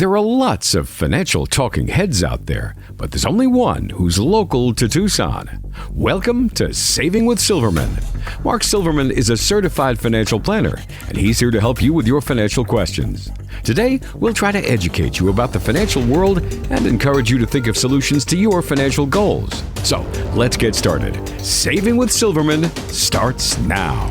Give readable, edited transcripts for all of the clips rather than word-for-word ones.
There are lots of financial talking heads out there, but there's only one who's local to Tucson. Welcome to Saving with Silverman. Mark Silverman is a certified financial planner, and he's here to help you with your financial questions. Today, we'll try to educate you about the financial world and encourage you to think of solutions to your financial goals. So, let's get started. Saving with Silverman starts now.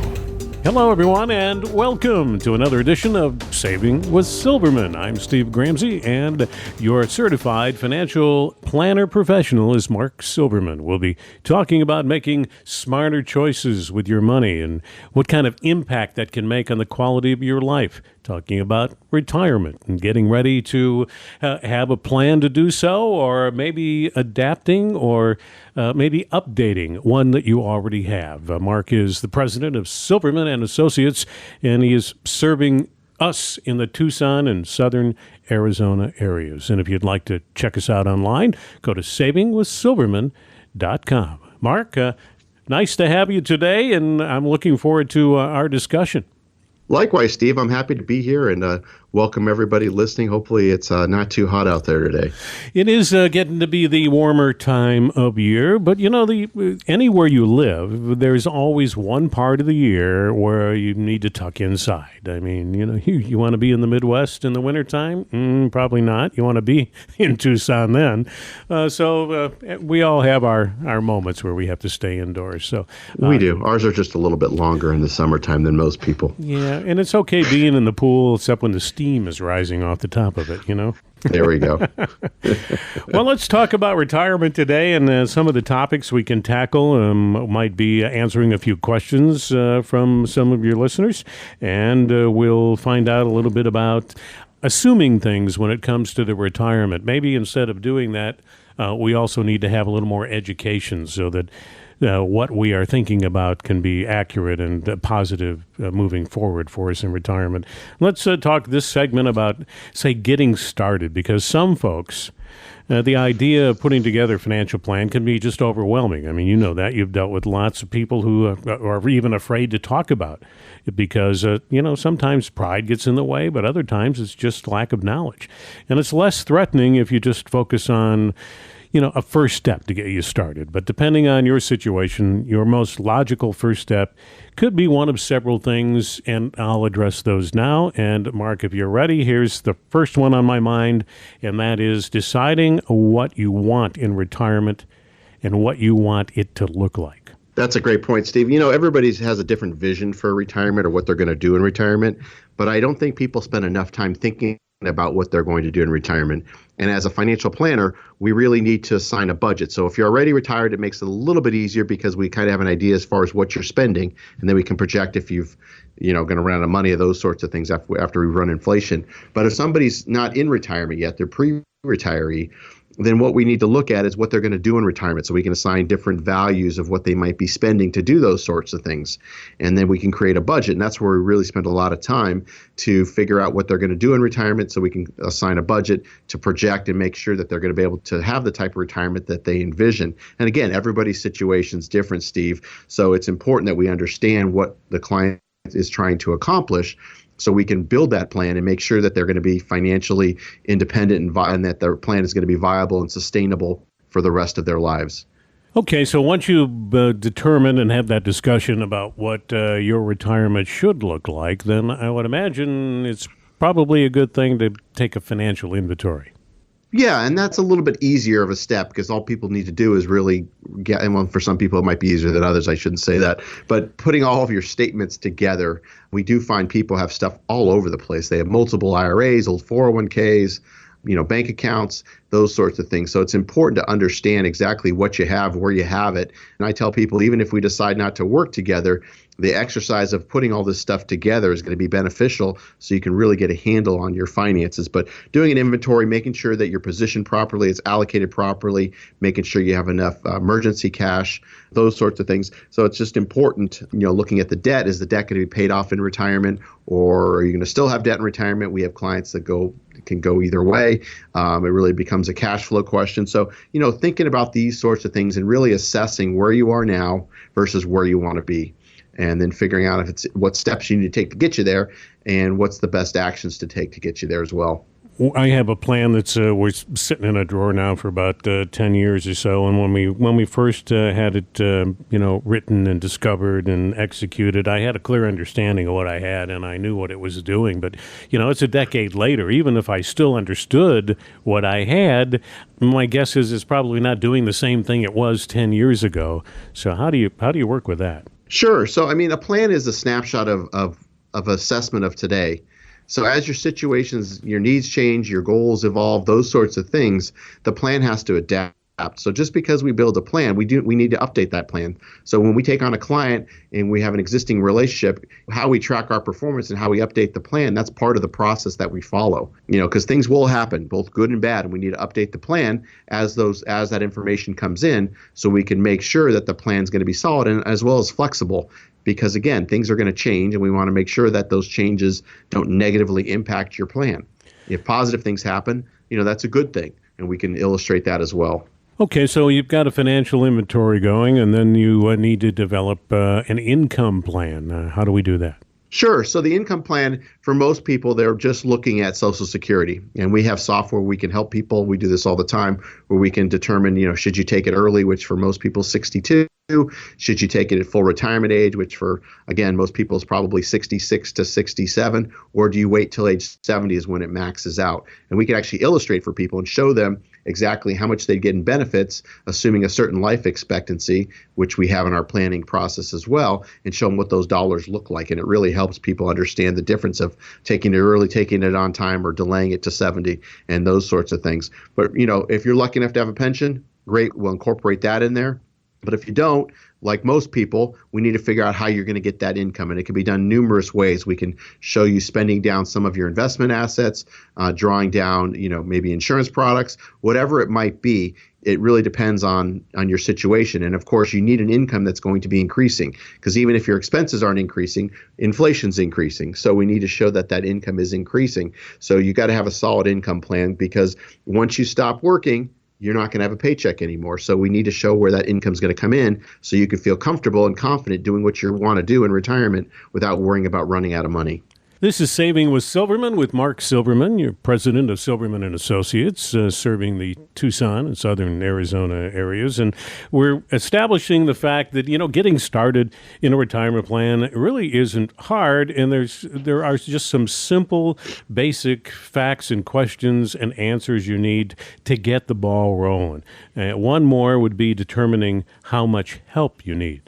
Hello, everyone, and welcome to another edition of Saving with Silverman. I'm Steve Gramsey, and your certified financial planner professional is Mark Silverman. We'll be talking about making smarter choices with your money and what kind of impact that can make on the quality of your life. Talking about retirement and getting ready to have a plan to do so, or maybe adapting or maybe updating one that you already have. Mark is the president of Silverman and Associates, and he is serving us in the Tucson and southern Arizona areas. And if you'd like to check us out online, go to savingwithsilverman.com. Mark, nice to have you today, and I'm looking forward to our discussion. Likewise, Steve. I'm happy to be here and welcome everybody listening. Hopefully it's not too hot out there today. It is getting to be the warmer time of year, but you know, anywhere you live, there's always one part of the year where you need to tuck inside. I mean, you know, you want to be in the Midwest in the wintertime? Probably not. You want to be in Tucson then. So we all have our moments where we have to stay indoors. So we do. Ours are just a little bit longer in the summertime than most people. Yeah, and it's okay being in the pool, except when the steam is rising off the top of it, you know? There we go. Well, let's talk about retirement today, and some of the topics we can tackle might be answering a few questions from some of your listeners, and we'll find out a little bit about assuming things when it comes to the retirement. Maybe instead of doing that, we also need to have a little more education so that what we are thinking about can be accurate and positive moving forward for us in retirement. Let's talk this segment about, say, getting started, because some folks, the idea of putting together a financial plan can be just overwhelming. I mean, you know that. You've dealt with lots of people who are even afraid to talk about it because, you know, sometimes pride gets in the way, but other times it's just lack of knowledge. And it's less threatening if you just focus on, you know, a first step to get you started. But depending on your situation, your most logical first step could be one of several things, and I'll address those now. And Mark, if you're ready, here's the first one on my mind, and that is deciding what you want in retirement and what you want it to look like. That's a great point, Steve. You know, everybody has a different vision for retirement or what they're going to do in retirement, but I don't think people spend enough time thinking about what they're going to do in retirement. And as a financial planner, we really need to assign a budget. So if you're already retired, it makes it a little bit easier because we kind of have an idea as far as what you're spending, and then we can project if you've, you know, going to run out of money or those sorts of things after we run inflation. But if somebody's not in retirement yet, they're pre-retiree, then what we need to look at is what they're going to do in retirement, so we can assign different values of what they might be spending to do those sorts of things. And then we can create a budget, and that's where we really spend a lot of time to figure out what they're going to do in retirement, so we can assign a budget to project and make sure that they're going to be able to have the type of retirement that they envision. And again, everybody's situation is different, Steve, so it's important that we understand what the client is trying to accomplish, so we can build that plan and make sure that they're going to be financially independent and that their plan is going to be viable and sustainable for the rest of their lives. Okay, so once you determine and have that discussion about what your retirement should look like, then I would imagine it's probably a good thing to take a financial inventory. Yeah, and that's a little bit easier of a step because all people need to do is really get, and well, for some people it might be easier than others, I shouldn't say that, but putting all of your statements together, we do find people have stuff all over the place. They have multiple IRAs, old 401ks, you know, bank accounts, those sorts of things. So it's important to understand exactly what you have, where you have it. And I tell people, even if we decide not to work together, the exercise of putting all this stuff together is going to be beneficial so you can really get a handle on your finances. But doing an inventory, making sure that you're positioned properly, it's allocated properly, making sure you have enough emergency cash, those sorts of things. So it's just important, you know, looking at the debt. Is the debt going to be paid off in retirement, or are you going to still have debt in retirement? We have clients that can go either way. It really becomes a cash flow question. So, you know, thinking about these sorts of things and really assessing where you are now versus where you want to be. And then figuring out if it's what steps you need to take to get you there and what's the best actions to take to get you there as well. I have a plan that's we're sitting in a drawer now for about 10 years or so. And when we first had it, written and discovered and executed, I had a clear understanding of what I had, and I knew what it was doing. But it's a decade later. Even if I still understood what I had, my guess is it's probably not doing the same thing it was 10 years ago. So how do you work with that? Sure. So a plan is a snapshot of assessment of today. So as your situations, your needs change, your goals evolve, those sorts of things, the plan has to adapt. So just because we build a plan, we need to update that plan. So when we take on a client and we have an existing relationship, how we track our performance and how we update the plan, that's part of the process that we follow. Because things will happen, both good and bad, and we need to update the plan as that information comes in, so we can make sure that the plan is going to be solid and as well as flexible. Because again, things are going to change, and we want to make sure that those changes don't negatively impact your plan. If positive things happen, that's a good thing, and we can illustrate that as well. Okay, so you've got a financial inventory going, and then you need to develop an income plan. How do we do that? Sure. So the income plan, for most people, they're just looking at Social Security. And we have software we can help people. We do this all the time, where we can determine, should you take it early, which for most people is 62. Should you take it at full retirement age, which for, again, most people is probably 66 to 67, or do you wait till age 70 is when it maxes out? And we can actually illustrate for people and show them exactly how much they'd get in benefits, assuming a certain life expectancy, which we have in our planning process as well, and show them what those dollars look like. And it really helps people understand the difference of taking it early, taking it on time, or delaying it to 70, and those sorts of things. But, if you're lucky enough to have a pension, great, we'll incorporate that in there. But if you don't, like most people, we need to figure out how you're going to get that income. And it can be done numerous ways. We can show you spending down some of your investment assets, drawing down, maybe insurance products, whatever it might be. It really depends on your situation. And of course, you need an income that's going to be increasing, because even if your expenses aren't increasing, inflation's increasing. So we need to show that income is increasing. So you got to have a solid income plan, because once you stop working, you're not going to have a paycheck anymore. So we need to show where that income is going to come in, so you can feel comfortable and confident doing what you want to do in retirement without worrying about running out of money. This is Saving with Silverman with Mark Silverman, you're president of Silverman and Associates, serving the Tucson and southern Arizona areas. And we're establishing the fact that, getting started in a retirement plan really isn't hard. And there are just some simple, basic facts and questions and answers you need to get the ball rolling. One more would be determining how much help you need.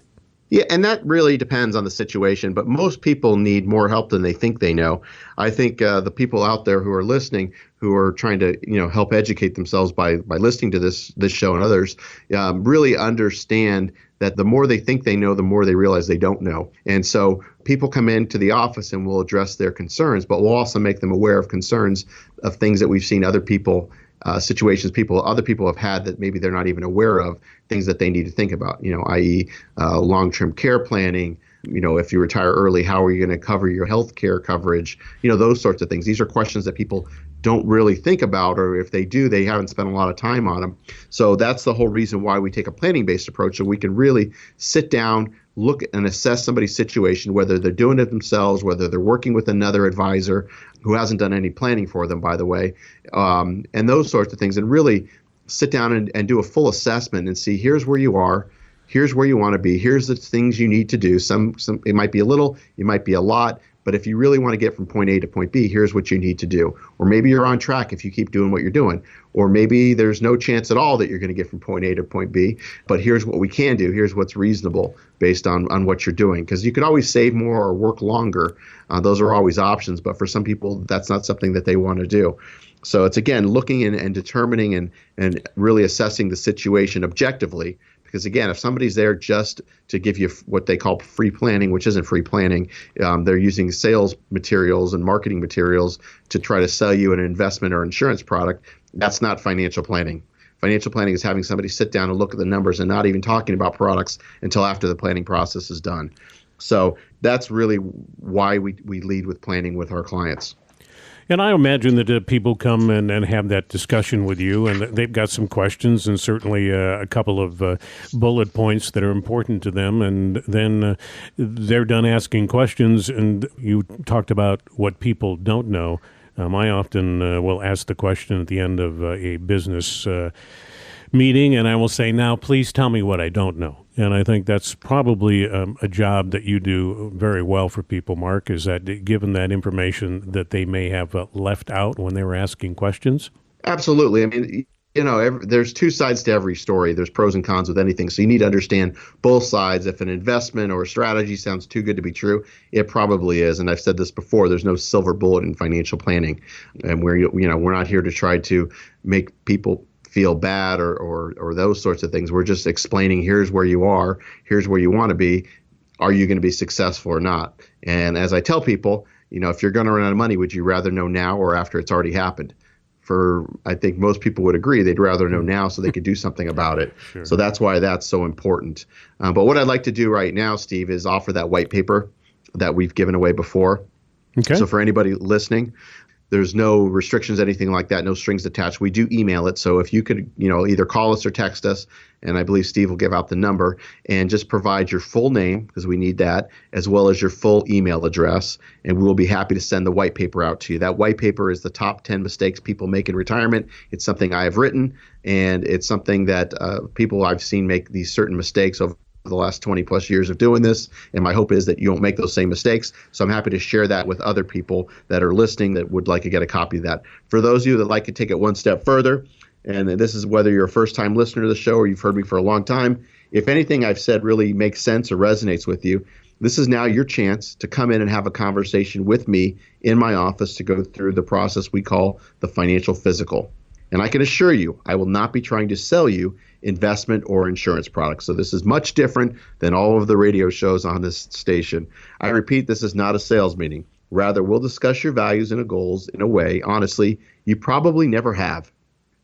Yeah, and that really depends on the situation, but most people need more help than they think they know. I think the people out there who are listening, who are trying to help educate themselves by listening to this show and others, really understand that the more they think they know, the more they realize they don't know. And so people come into the office and we'll address their concerns, but we'll also make them aware of concerns of things that we've seen other people situations other people have had that maybe they're not even aware of, things that they need to think about, i.e. Long-term care planning. If you retire early, how are you going to cover your health care coverage? Those sorts of things. These are questions that people don't really think about, or if they do, they haven't spent a lot of time on them. So that's the whole reason why we take a planning-based approach, so we can really sit down, look and assess somebody's situation, whether they're doing it themselves, whether they're working with another advisor who hasn't done any planning for them, by the way, and those sorts of things, and really sit down and do a full assessment and see, here's where you are, here's where you want to be, here's the things you need to do. Some it might be a little, it might be a lot, but if you really want to get from point A to point B, here's what you need to do. Or maybe you're on track if you keep doing what you're doing. Or maybe there's no chance at all that you're going to get from point A to point B, but here's what we can do. Here's what's reasonable based on what you're doing. Because you could always save more or work longer. Those are always options, but for some people, that's not something that they want to do. So it's, again, looking and determining and really assessing the situation objectively. Because again, if somebody's there just to give you what they call free planning, which isn't free planning, they're using sales materials and marketing materials to try to sell you an investment or insurance product, that's not financial planning. Financial planning is having somebody sit down and look at the numbers and not even talking about products until after the planning process is done. So that's really why we lead with planning with our clients. And I imagine that people come and have that discussion with you, and they've got some questions and certainly a couple of bullet points that are important to them. And then they're done asking questions, and you talked about what people don't know. I often will ask the question at the end of a business meeting, and I will say, now please tell me what I don't know. And I think that's probably a job that you do very well for people, Mark, is that given that information that they may have left out when they were asking questions. Absolutely. I mean, there's two sides to every story. There's pros and cons with anything. So you need to understand both sides. If an investment or a strategy sounds too good to be true, it probably is. And I've said this before, there's no silver bullet in financial planning. And we're not here to try to make people feel bad or those sorts of things. We're just explaining, here's where you are, here's where you want to be. Are you going to be successful or not? And as I tell people, if you're going to run out of money, would you rather know now or after it's already happened? I think most people would agree they'd rather know now so they could do something about it. Sure. So that's why that's so important. But what I'd like to do right now, Steve, is offer that white paper that we've given away before. Okay. So for anybody listening, there's no restrictions, anything like that, no strings attached. We do email it. So if you could, either call us or text us, and I believe Steve will give out the number, and just provide your full name, because we need that, as well as your full email address, and we will be happy to send the white paper out to you. That white paper is the top 10 mistakes people make in retirement. It's something I have written, and it's something that people I've seen make these certain mistakes over the last 20 plus years of doing this, and my hope is that you don't make those same mistakes. So I'm happy to share that with other people that are listening that would like to get a copy of that. For those of you that like to take it one step further, and this is whether you're a first-time listener to the show or you've heard me for a long time, if anything I've said really makes sense or resonates with you, this is now your chance to come in and have a conversation with me in my office to go through the process we call the financial physical. And I can assure you, I will not be trying to sell you investment or insurance products. So this is much different than all of the radio shows on this station. I repeat, this is not a sales meeting. Rather, we'll discuss your values and goals in a way, honestly, you probably never have.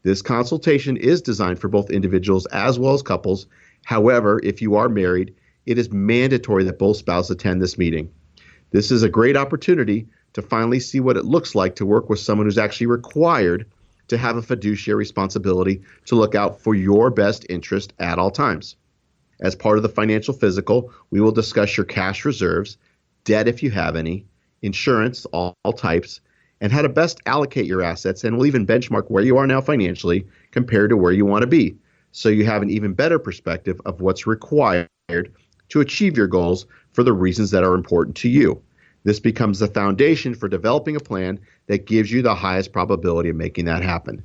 This consultation is designed for both individuals as well as couples. However, if you are married, it is mandatory that both spouses attend this meeting. This is a great opportunity to finally see what it looks like to work with someone who's actually required to have a fiduciary responsibility to look out for your best interest at all times. As part of the financial physical, we will discuss your cash reserves, debt if you have any, insurance, all types, and how to best allocate your assets, and we'll even benchmark where you are now financially compared to where you want to be, so you have an even better perspective of what's required to achieve your goals for the reasons that are important to you. This becomes the foundation for developing a plan that gives you the highest probability of making that happen.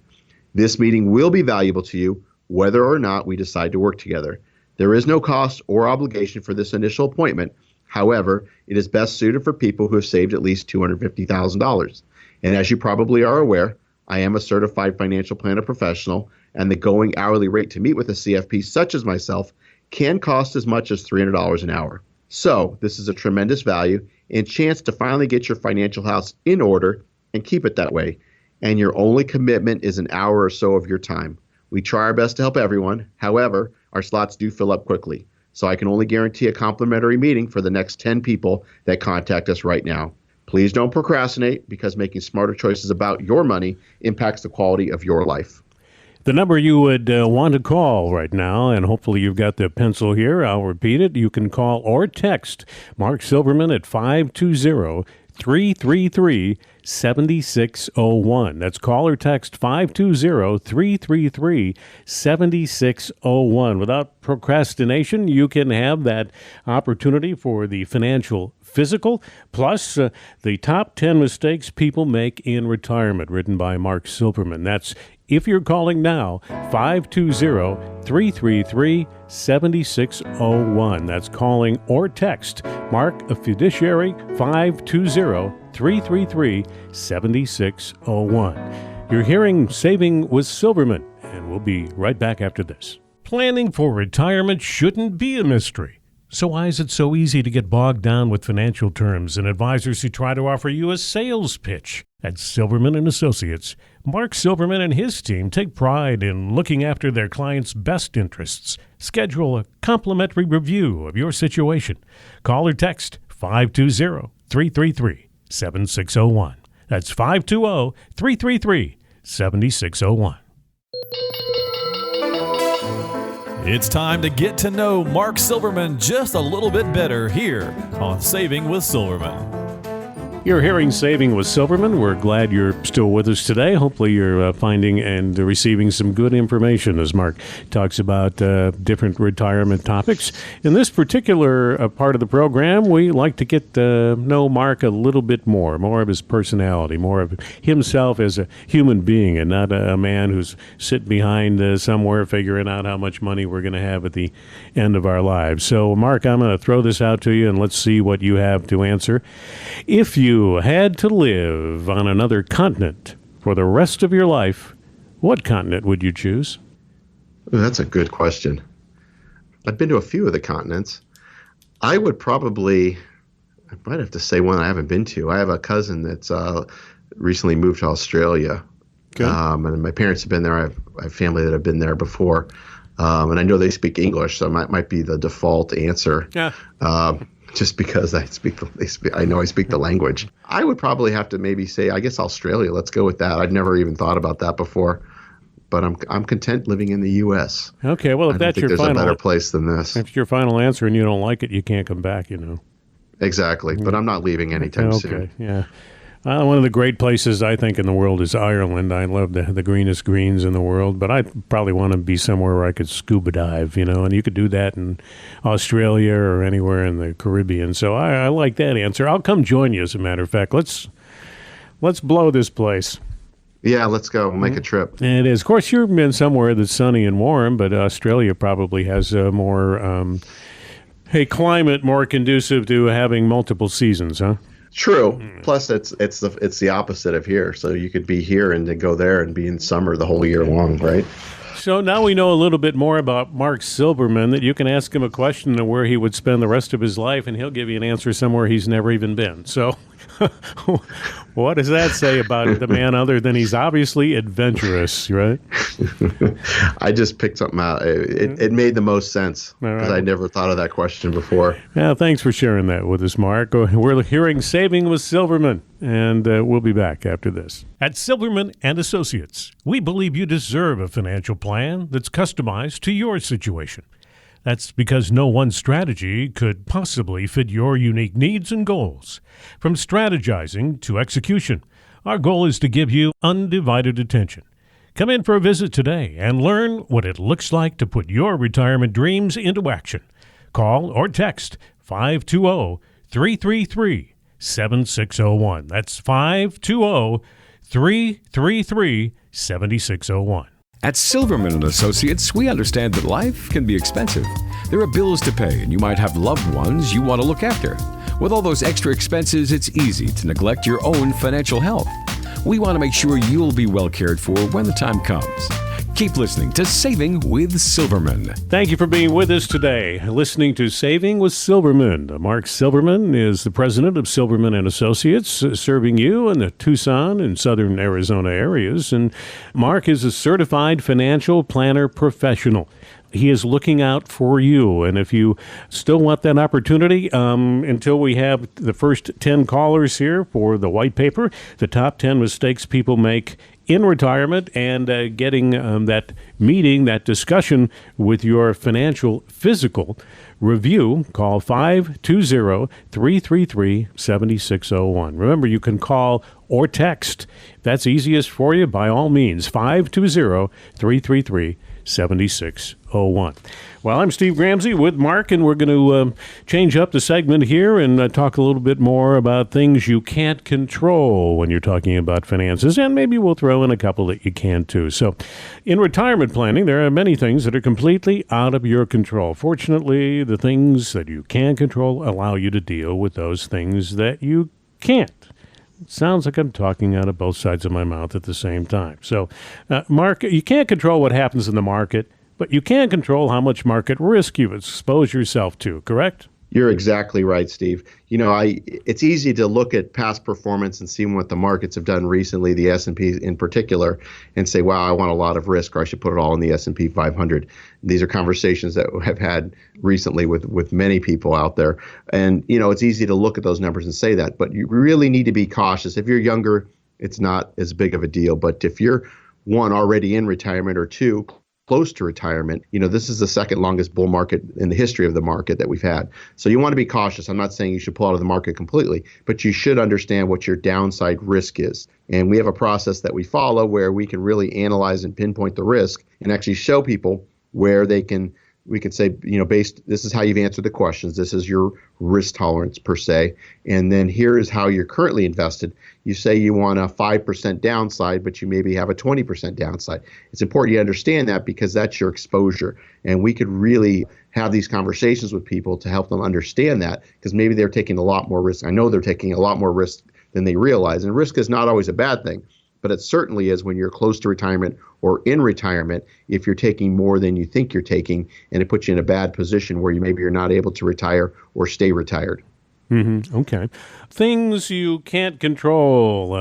This meeting will be valuable to you whether or not we decide to work together. There is no cost or obligation for this initial appointment. However, it is best suited for people who have saved at least $250,000. And as you probably are aware, I am a certified financial planner professional, and the going hourly rate to meet with a CFP such as myself can cost as much as $300 an hour. So this is a tremendous value and chance to finally get your financial house in order and keep it that way. And your only commitment is an hour or so of your time. We try our best to help everyone. However, our slots do fill up quickly. So I can only guarantee a complimentary meeting for the next 10 people that contact us right now. Please don't procrastinate, because making smarter choices about your money impacts the quality of your life. The number you would want to call right now, and hopefully you've got the pencil here, I'll repeat it. You can call or text Mark Silverman at 520-333-7601. That's call or text 520-333-7601. Without procrastination, you can have that opportunity for the financial physical, plus the top 10 mistakes people make in retirement, written by Mark Silverman. That's if you're calling now, 520-333-7601. That's calling or text Mark a Fiduciary 520-333-7601. You're hearing Saving with Silverman, and we'll be right back after this. Planning for retirement shouldn't be a mystery. So why is it so easy to get bogged down with financial terms and advisors who try to offer you a sales pitch? At Silverman & Associates, Mark Silverman and his team take pride in looking after their clients' best interests. Schedule a complimentary review of your situation. Call or text 520-333-7601. That's 520-333-7601. It's time to get to know Mark Silverman just a little bit better here on Saving with Silverman. You're hearing Saving with Silverman. We're glad you're still with us today. Hopefully you're finding and receiving some good information as Mark talks about different retirement topics. In this particular part of the program, we like to get to know Mark a little bit more of his personality, more of himself as a human being and not a man who's sitting behind somewhere figuring out how much money we're going to have at the end of our lives. So, Mark, I'm going to throw this out to you and let's see what you have to answer. If you had to live on another continent for the rest of your life, what continent would you choose? Ooh, that's a good question. I've been to a few of the continents. I might have to say one I haven't been to. I have a cousin that's recently moved to Australia. Okay. And my parents have been there. I have family that have been there before. And I know they speak English, so it might be the default answer. Yeah. Just because I speak the language. I would probably have to maybe say, I guess Australia. Let's go with that. I'd never even thought about that before, but I'm content living in the U.S. Okay, well, if that's your there's final, a better place than this. if it's your final answer and you don't like it, you can't come back. Exactly, but I'm not leaving anytime soon. Okay, yeah. One of the great places I think in the world is Ireland. I love the greenest greens in the world, but I probably want to be somewhere where I could scuba dive, and you could do that in Australia or anywhere in the Caribbean. So I like that answer. I'll come join you, as a matter of fact. Let's blow this place. Yeah, let's go. We'll make a trip. And it is. Of course, you've been somewhere that's sunny and warm, but Australia probably has a climate more conducive to having multiple seasons, huh? True. Plus, it's the opposite of here. So you could be here and then go there and be in summer the whole year long, right? So now we know a little bit more about Mark Silverman, that you can ask him a question of where he would spend the rest of his life, and he'll give you an answer somewhere he's never even been. So what does that say about the man other than he's obviously adventurous, right? I just picked something out. It made the most sense because I never thought of that question before. Yeah, thanks for sharing that with us, Mark. We're hearing Saving with Silverman, and we'll be back after this. At Silverman and Associates, we believe you deserve a financial plan that's customized to your situation. That's because no one strategy could possibly fit your unique needs and goals. From strategizing to execution, our goal is to give you undivided attention. Come in for a visit today and learn what it looks like to put your retirement dreams into action. Call or text 520-333-7601. That's 520-333-7601. At Silverman & Associates, we understand that life can be expensive. There are bills to pay, and you might have loved ones you want to look after. With all those extra expenses, it's easy to neglect your own financial health. We want to make sure you'll be well cared for when the time comes. Keep listening to Saving with Silverman. Thank you for being with us today. Listening to Saving with Silverman. Mark Silverman is the president of Silverman & Associates, serving you in the Tucson and southern Arizona areas. And Mark is a certified financial planner professional. He is looking out for you. And if you still want that opportunity, until we have the first 10 callers here for the white paper, the top 10 mistakes people make in retirement, and getting that meeting, that discussion with your financial physical review, call 520-333-7601. Remember, you can call or text. If that's easiest for you, by all means, 520-333-7601. Well, I'm Steve Ramsey with Mark, and we're going to change up the segment here and talk a little bit more about things you can't control when you're talking about finances, and maybe we'll throw in a couple that you can too. So in retirement planning, there are many things that are completely out of your control. Fortunately, the things that you can control allow you to deal with those things that you can't. It sounds like I'm talking out of both sides of my mouth at the same time. So, Mark, you can't control what happens in the market, but you can control how much market risk you expose yourself to, correct? You're exactly right, Steve. It's easy to look at past performance and see what the markets have done recently, the S&P in particular, and say, wow, I want a lot of risk, or I should put it all in the S&P 500. These are conversations that I've had recently with many people out there. And, it's easy to look at those numbers and say that, but you really need to be cautious. If you're younger, it's not as big of a deal. But if you're, one, already in retirement, or two, close to retirement, this is the second longest bull market in the history of the market that we've had. So you want to be cautious. I'm not saying you should pull out of the market completely, but you should understand what your downside risk is. And we have a process that we follow where we can really analyze and pinpoint the risk and actually show people where we can say, this is how you've answered the questions. This is your risk tolerance per se. And then here is how you're currently invested. You say you want a 5% downside, but you maybe have a 20% downside. It's important you understand that because that's your exposure. And we could really have these conversations with people to help them understand that because maybe they're taking a lot more risk. I know they're taking a lot more risk than they realize. And risk is not always a bad thing. But it certainly is when you're close to retirement or in retirement if you're taking more than you think you're taking, and it puts you in a bad position where you're not able to retire or stay retired. Mm-hmm. Okay. Things you can't control,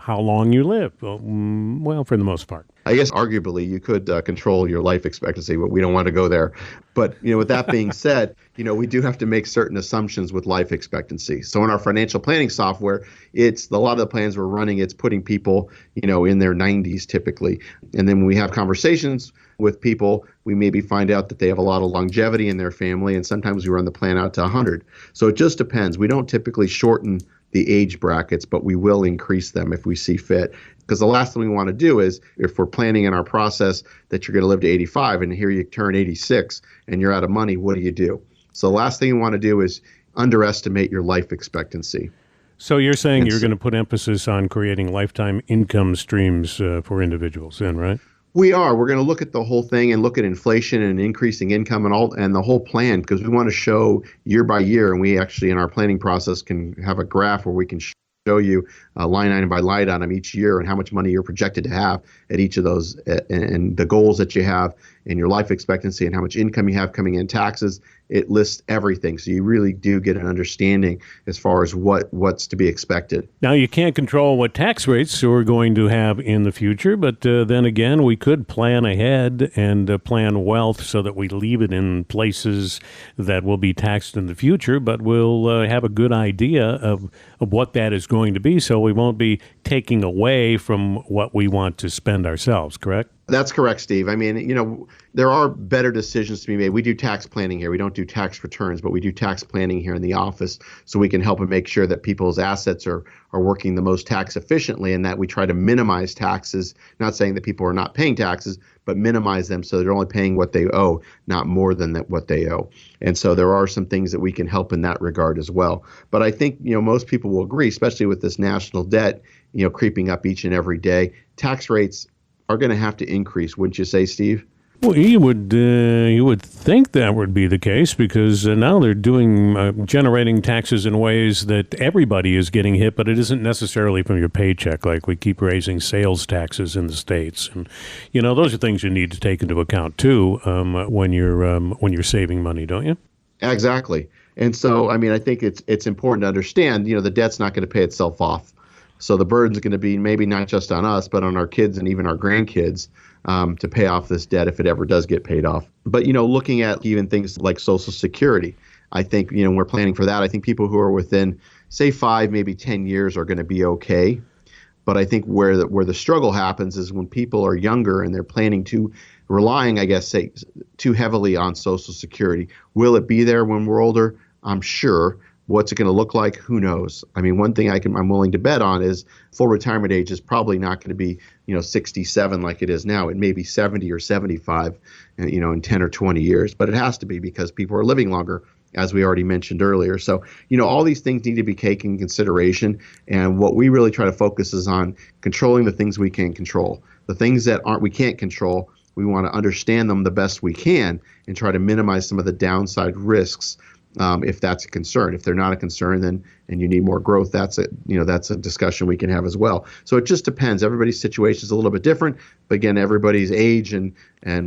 how long you live, well, for the most part. I guess arguably you could control your life expectancy, but we don't want to go there. But with that being said, we do have to make certain assumptions with life expectancy. So in our financial planning software, a lot of the plans we're running, it's putting people, in their 90s typically. And then when we have conversations with people, we maybe find out that they have a lot of longevity in their family, and sometimes we run the plan out to 100. So it just depends. We don't typically shorten the age brackets, but we will increase them if we see fit. Because the last thing we want to do is, if we're planning in our process that you're going to live to 85 and here you turn 86 and you're out of money, what do you do? So the last thing you want to do is underestimate your life expectancy. So you're saying you're going to put emphasis on creating lifetime income streams for individuals then, right? We are. We're going to look at the whole thing and look at inflation and increasing income and the whole plan, because we want to show year by year. And we actually, in our planning process, can have a graph where we can show you line item by line item each year and how much money you're projected to have at each of those and the goals that you have and your life expectancy and how much income you have coming in taxes. It lists everything. So you really do get an understanding as far as what's to be expected. Now, you can't control what tax rates we're going to have in the future, but then again, we could plan ahead and plan wealth so that we leave it in places that will be taxed in the future, but we'll have a good idea of what that is going to be, so we won't be taking away from what we want to spend ourselves, correct? That's correct, Steve. I mean, there are better decisions to be made. We do tax planning here. We don't do tax returns, but we do tax planning here in the office so we can help and make sure that people's assets are working the most tax efficiently and that we try to minimize taxes, not saying that people are not paying taxes, but minimize them so they're only paying what they owe, not more than what they owe. And so there are some things that we can help in that regard as well. But I think, most people will agree, especially with this national debt, creeping up each and every day, tax rates are going to have to increase, wouldn't you say, Steve? Well, you would think that would be the case because now they're generating taxes in ways that everybody is getting hit, but it isn't necessarily from your paycheck. Like we keep raising sales taxes in the States, and those are things you need to take into account too when you're saving money, don't you? Exactly. And so, I think it's important to understand, the debt's not going to pay itself off. So the burden's going to be maybe not just on us, but on our kids and even our grandkids to pay off this debt if it ever does get paid off. But, looking at even things like Social Security, I think, when we're planning for that, I think people who are within, say, 5, maybe 10 years are going to be okay. But I think where the struggle happens is when people are younger and they're relying, I guess, say, too heavily on Social Security. Will it be there when we're older? I'm sure. What's it going to look like? Who knows? One thing I'm willing to bet on is full retirement age is probably not going to be, 67 like it is now. It may be 70 or 75, in 10 or 20 years, but it has to be because people are living longer, as we already mentioned earlier. So, all these things need to be taken in consideration. And what we really try to focus is on controlling the things we can control. The things that we can't control, we want to understand them the best we can and try to minimize some of the downside risks. If that's a concern. If they're not a concern, then and you need more growth, that's a discussion we can have as well. So it just depends. Everybody's situation is a little bit different, but again, everybody's age and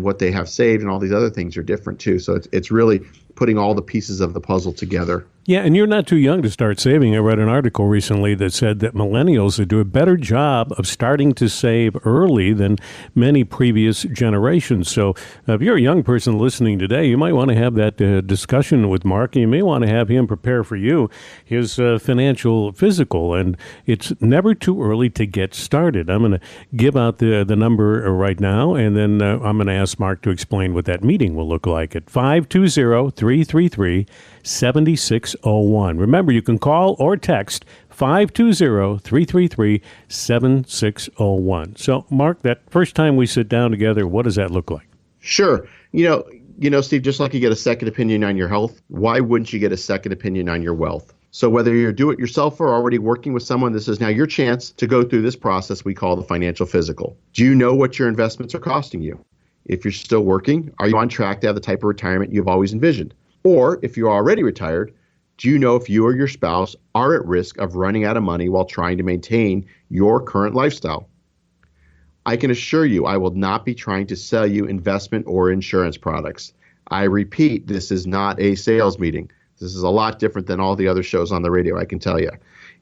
what they have saved and all these other things are different too. So it's really putting all the pieces of the puzzle together. Yeah, and you're not too young to start saving. I read an article recently that said that millennials do a better job of starting to save early than many previous generations. So if you're a young person listening today, you might want to have that discussion with Mark. You may want to have him prepare for you his financial physical, and it's never too early to get started. I'm going to give out the number right now, and then I'm going to ask Mark to explain what that meeting will look like at 520-333-7601. Remember, you can call or text 520-333-7601. So, Mark, that first time we sit down together, what does that look like? Sure. Steve, just like you get a second opinion on your health, why wouldn't you get a second opinion on your wealth? So whether you're do-it-yourself or already working with someone, this is now your chance to go through this process we call the financial physical. Do you know what your investments are costing you? If you're still working, are you on track to have the type of retirement you've always envisioned? Or if you're already retired, do you know if you or your spouse are at risk of running out of money while trying to maintain your current lifestyle? I can assure you I will not be trying to sell you investment or insurance products. I repeat, this is not a sales meeting. This is a lot different than all the other shows on the radio, I can tell you.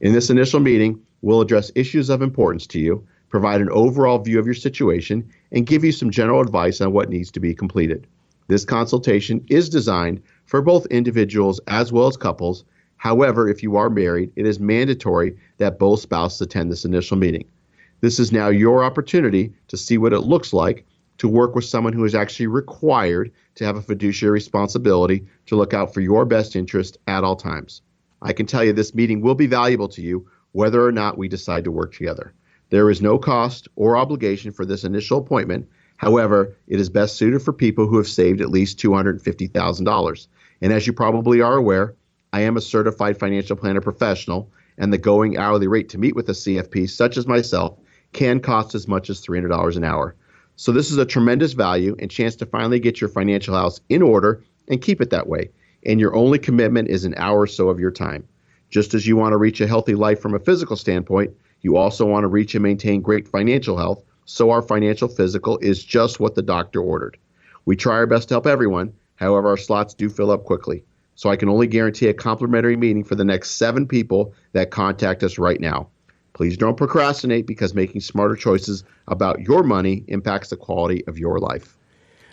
In this initial meeting, we'll address issues of importance to you, provide an overall view of your situation, and give you some general advice on what needs to be completed. This consultation is designed for both individuals as well as couples. However, if you are married, it is mandatory that both spouses attend this initial meeting. This is now your opportunity to see what it looks like to work with someone who is actually required to have a fiduciary responsibility to look out for your best interest at all times. I can tell you this meeting will be valuable to you whether or not we decide to work together. There is no cost or obligation for this initial appointment. However, it is best suited for people who have saved at least $250,000. And as you probably are aware, I am a certified financial planner professional, and the going hourly rate to meet with a CFP such as myself can cost as much as $300 an hour. So this is a tremendous value and chance to finally get your financial house in order and keep it that way. And your only commitment is an hour or so of your time. Just as you want to reach a healthy life from a physical standpoint, you also want to reach and maintain great financial health. So our financial physical is just what the doctor ordered. We try our best to help everyone. However, our slots do fill up quickly. So I can only guarantee a complimentary meeting for the next 7 people that contact us right now. Please don't procrastinate because making smarter choices about your money impacts the quality of your life.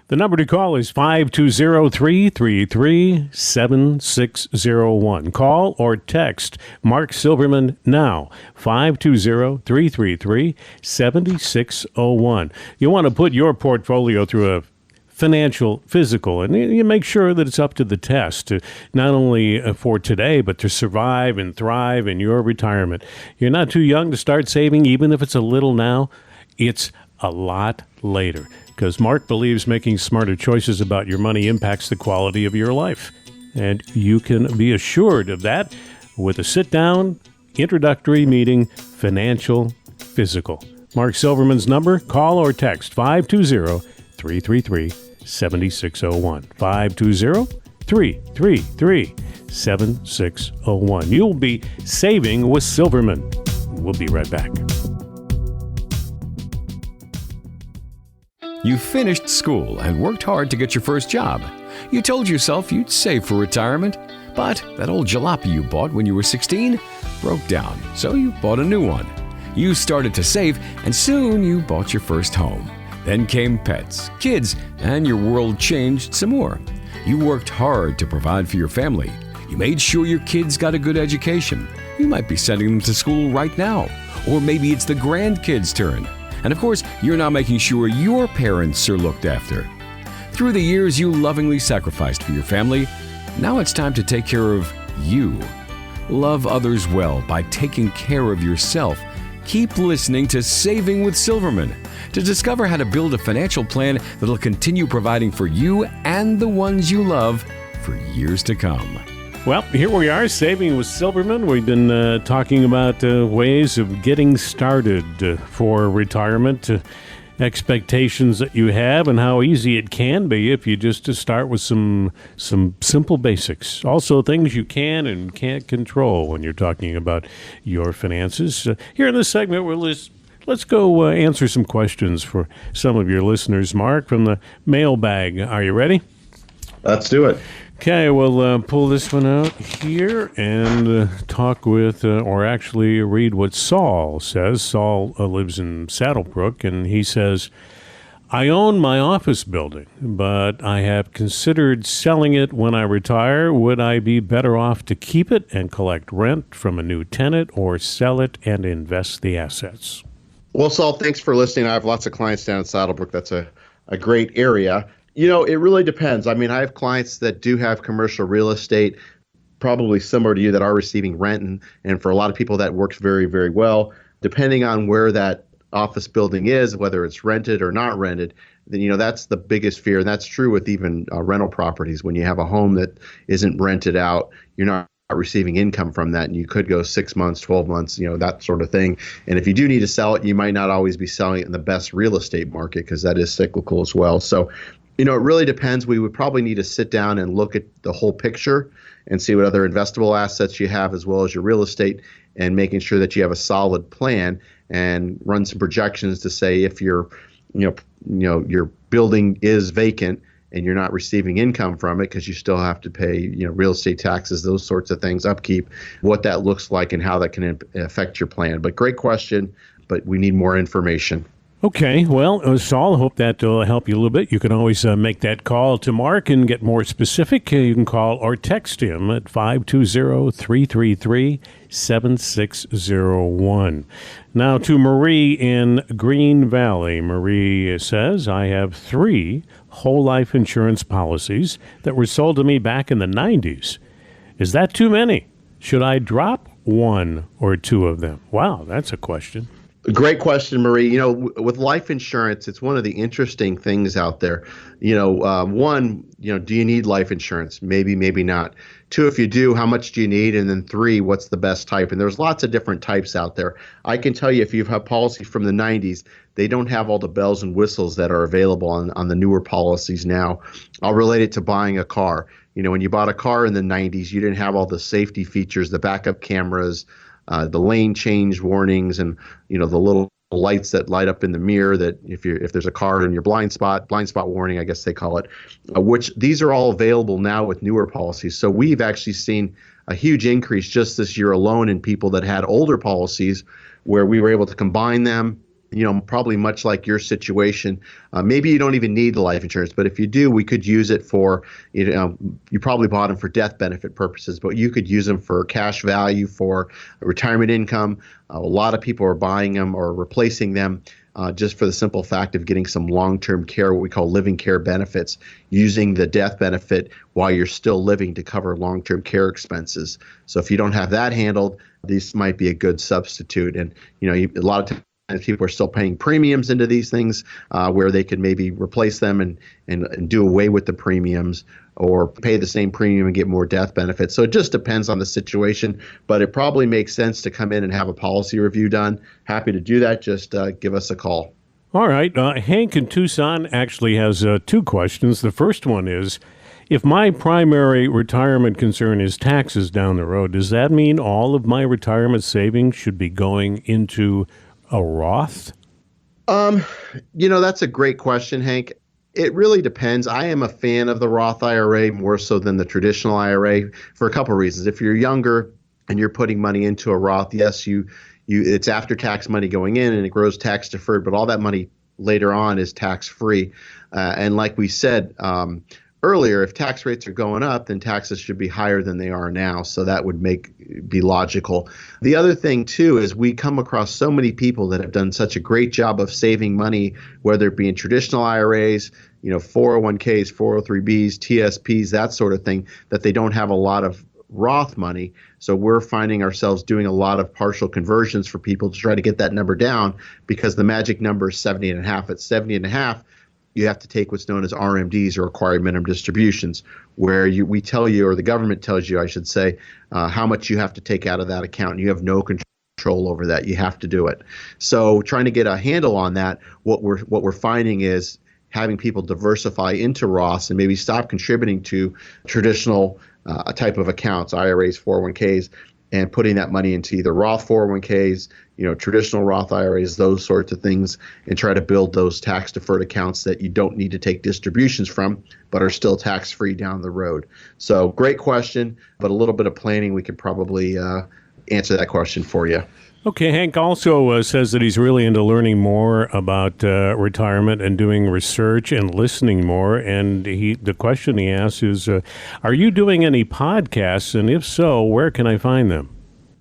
The number to call is 520-333-7601. Call or text Mark Silverman now, 520-333-7601. You want to put your portfolio through a financial physical, and you make sure that it's up to the test, not only for today, but to survive and thrive in your retirement. You're not too young to start saving, even if it's a little now. It's a lot later, because Mark believes making smarter choices about your money impacts the quality of your life. And you can be assured of that with a sit-down, introductory meeting, financial physical. Mark Silverman's number, call or text 520-333-7601. 520-333-7601. You'll be saving with Silverman. We'll be right back. You finished school and worked hard to get your first job. You told yourself you'd save for retirement, but that old jalopy you bought when you were 16 broke down, so you bought a new one. You started to save, and soon you bought your first home. Then came pets, kids, and your world changed some more. You worked hard to provide for your family. You made sure your kids got a good education. You might be sending them to school right now, or maybe it's the grandkids' turn. And of course, you're now making sure your parents are looked after. Through the years you lovingly sacrificed for your family, now it's time to take care of you. Love others well by taking care of yourself. Keep listening to Saving with Silverman to discover how to build a financial plan that'll continue providing for you and the ones you love for years to come. Well, here we are, Saving with Silverman. We've been talking about ways of getting started for retirement, expectations that you have, and how easy it can be if you just start with some simple basics. Also, things you can and can't control when you're talking about your finances. Here in this segment, let's go answer some questions for some of your listeners. Mark, from the mailbag. Are you ready? Let's do it. Okay, we'll pull this one out here and talk with, or actually read what Saul says. Saul lives in Saddlebrook, and he says, I own my office building, but I have considered selling it when I retire. Would I be better off to keep it and collect rent from a new tenant or sell it and invest the assets? Well, Saul, thanks for listening. I have lots of clients down in Saddlebrook. That's a great area. It really depends. I mean, I have clients that do have commercial real estate, probably similar to you, that are receiving rent. And for a lot of people, that works very, very well. Depending on where that office building is, whether it's rented or not rented, then that's the biggest fear. And that's true with even rental properties. When you have a home that isn't rented out, you're not receiving income from that, and you could go 6 months, 12 months, that sort of thing. And if you do need to sell it, you might not always be selling it in the best real estate market, because that is cyclical as well. So it really depends. We would probably need to sit down and look at the whole picture and see what other investable assets you have, as well as your real estate, and making sure that you have a solid plan and run some projections to say if your building is vacant and you're not receiving income from it because you still have to pay real estate taxes, those sorts of things, upkeep, what that looks like and how that can affect your plan. But great question, but we need more information. Okay, well, Saul, I hope that will help you a little bit. You can always make that call to Mark and get more specific. You can call or text him at 520-333-7601. Now to Marie in Green Valley. Marie says, I have 3 whole life insurance policies that were sold to me back in the 90s. Is that too many? Should I drop 1 or 2 of them? Wow, that's a question. Great question, Marie. With life insurance, it's one of the interesting things out there. One, do you need life insurance? Maybe, maybe not. 2, if you do, how much do you need? And then 3, what's the best type? And there's lots of different types out there. I can tell you, if you've had policy from the 90s, they don't have all the bells and whistles that are available on the newer policies now. I'll relate it to buying a car. When you bought a car in the 90s, you didn't have all the safety features, the backup cameras, the lane change warnings, and the little lights that light up in the mirror that if there's a car in your blind spot warning, I guess they call it, which these are all available now with newer policies. So we've actually seen a huge increase just this year alone in people that had older policies where we were able to combine them. Probably much like your situation. Maybe you don't even need the life insurance, but if you do, we could use it for, you probably bought them for death benefit purposes, but you could use them for cash value, for retirement income. A lot of people are buying them or replacing them just for the simple fact of getting some long-term care, what we call living care benefits, using the death benefit while you're still living to cover long-term care expenses. So if you don't have that handled, this might be a good substitute. And, a lot of times, and people are still paying premiums into these things where they could maybe replace them and do away with the premiums, or pay the same premium and get more death benefits. So it just depends on the situation, but it probably makes sense to come in and have a policy review done. Happy to do that. Just give us a call. All right. Hank in Tucson actually has 2 questions. The first one is, if my primary retirement concern is taxes down the road, does that mean all of my retirement savings should be going into a Roth? That's a great question, Hank. It really depends. I am a fan of the Roth IRA more so than the traditional IRA for a couple of reasons. If you're younger and you're putting money into a Roth, yes, it's after-tax money going in and it grows tax deferred, but all that money later on is tax-free. And like we said earlier, if tax rates are going up, then taxes should be higher than they are now. So that would be logical. The other thing, too, is we come across so many people that have done such a great job of saving money, whether it be in traditional IRAs, 401ks, 403bs, TSPs, that sort of thing, that they don't have a lot of Roth money. So we're finding ourselves doing a lot of partial conversions for people to try to get that number down, because the magic number is 70.5. At 70.5, you have to take what's known as RMDs, or required minimum distributions, where we tell you, or the government tells you, I should say, how much you have to take out of that account. And you have no control over that. You have to do it. So trying to get a handle on that, what we're finding is having people diversify into Roths and maybe stop contributing to traditional type of accounts, IRAs, 401ks, and putting that money into either Roth 401ks, traditional Roth IRAs, those sorts of things, and try to build those tax deferred accounts that you don't need to take distributions from, but are still tax free down the road. So great question, but a little bit of planning, we could probably answer that question for you. Okay, Hank also says that he's really into learning more about retirement and doing research and listening more. And the question he asks is, are you doing any podcasts? And if so, where can I find them?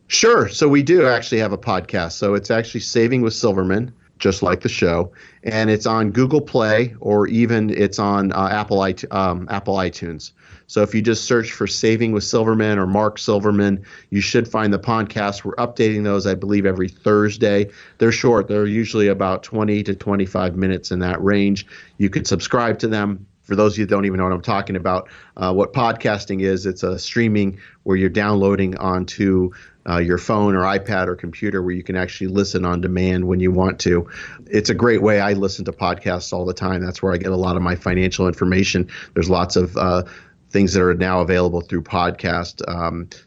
Sure. So we do actually have a podcast. So it's actually Saving with Silverman, just like the show. And it's on Google Play, or even it's on Apple iTunes. So if you just search for Saving with Silverman or Mark Silverman, you should find the podcast. We're updating those, I believe, every Thursday. They're short. They're usually about 20 to 25 minutes in that range. You could subscribe to them. For those of you that don't even know what I'm talking about, what podcasting is, it's a streaming where you're downloading onto your phone or iPad or computer, where you can actually listen on demand when you want to. It's a great way. I listen to podcasts all the time. That's where I get a lot of my financial information. There's lots of things that are now available through podcast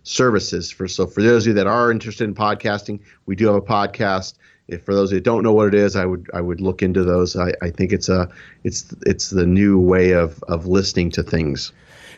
services. For those of you that are interested in podcasting, we do have a podcast. If for those who don't know what it is, I would look into those. I think it's the new way of listening to things.